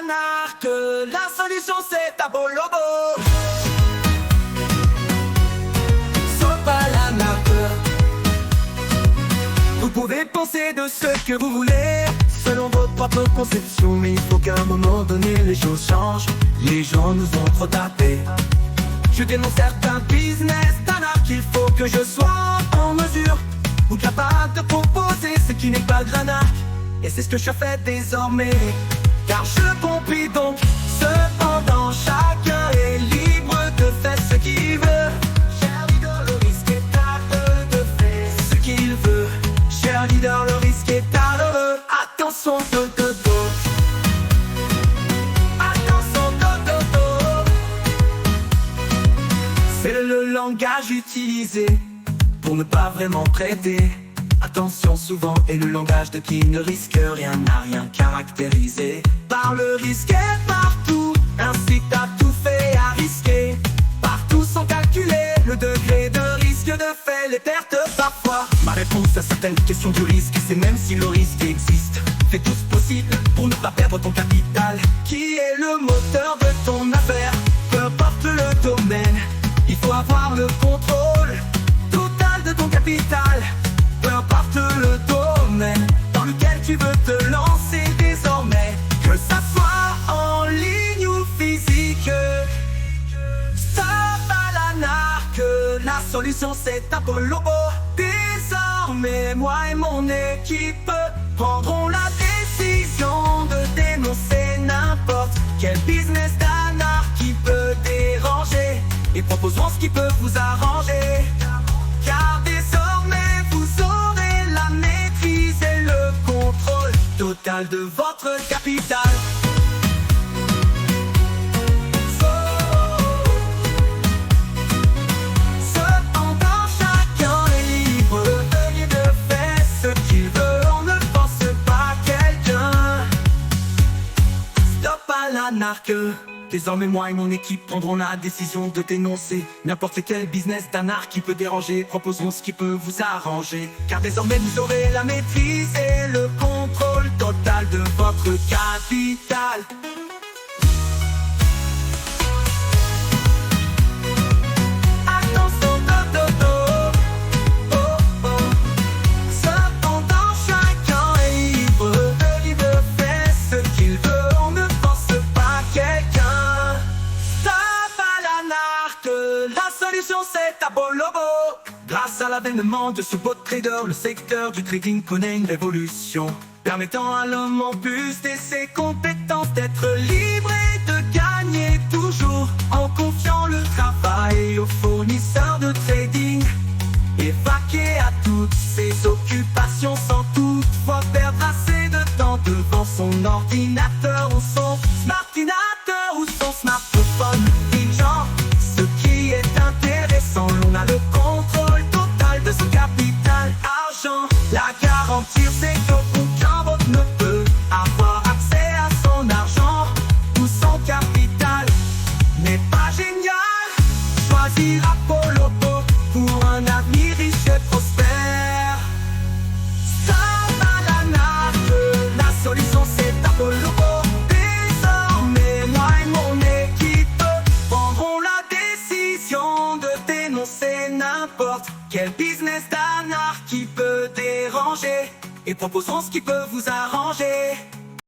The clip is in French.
l'arnaque, la solution c'est Tabolobo. Stop à l'arnaque. Vous pouvez penser de ce que vous voulez, selon votre propre conception, mais il faut qu'à un moment donné les choses changent. Les gens nous ont trop tapé. Je dénonce certains business d'arnaque. Il faut que je sois en mesure ou capable de proposer ce qui n'est pas de l'arnaque. Et c'est ce que je fais désormais, car je compris donc. Cependant chacun est libre de faire ce qu'il veut. Cher leader, le risque est à eux de faire ce qu'il veut. Cher leader, le risque est à eux. Attention, dodo. Attention, dodo. C'est le langage utilisé pour ne pas vraiment traiter. Attention souvent est le langage de qui ne risque rien, n'a rien caractérisé par le risque est partout, incite à tout fait à risquer. Partout sans calculer le degré de risque de fait les pertes parfois. Ma réponse à certaines questions du risque, c'est même si le risque existe, fais tout ce possible pour ne pas perdre ton capital, qui est le moteur de ton affaire. Peu importe le domaine, il faut avoir le contrôle total de ton capital. Peu importe le domaine dans lequel tu veux te lancer désormais, que ça soit en ligne ou physique. Stop à l'arnaque, la solution c'est Tabolobo. Désormais moi et mon équipe prendrons la décision de dénoncer n'importe quel business d'arnaque qui peut déranger, et proposerons ce qui peut vous arranger. Car désormais vous aurez la maîtrise et le contrôle total de votre capital. Cependant chacun est libre de faire ce qu'il veut. On ne force pas quelqu'un. Stop à l'arnaque. Désormais moi et mon équipe prendrons la décision de dénoncer n'importe quel business d'arnaque qui peut déranger. Proposerons ce qui peut vous arranger, car désormais vous aurez la maîtrise et le contrôle total de votre capital. Attention, dodo. Oh, oh. Cependant chacun est libre de faire ce qu'il veut. On ne force pas quelqu'un. La solution c'est Tabolobo. Grâce à l'avènement de ce bot trader, le secteur du trading connaît une révolution, permettant à l'homme en plus et ses compétences d'être libre et de gagner toujours, en confiant le travail aux fournisseurs de trading et vaquer à toutes ses occupations sans toutefois perdre assez de temps devant son ordinateur ou son smartinateur ou son smartphone. Ce qui est intéressant, on a le contrôle total de son capital. Argent, la garantir c'est qu'aucun vote ne peut avoir accès à son argent ou son capital. N'est pas génial, choisir Tabolobo pour un avenir riche et prospère. Ça va la nappe, la solution c'est Tabolobo. C'est n'importe quel business d'arnaque qui peut déranger, et proposerons ce qui peut vous arranger.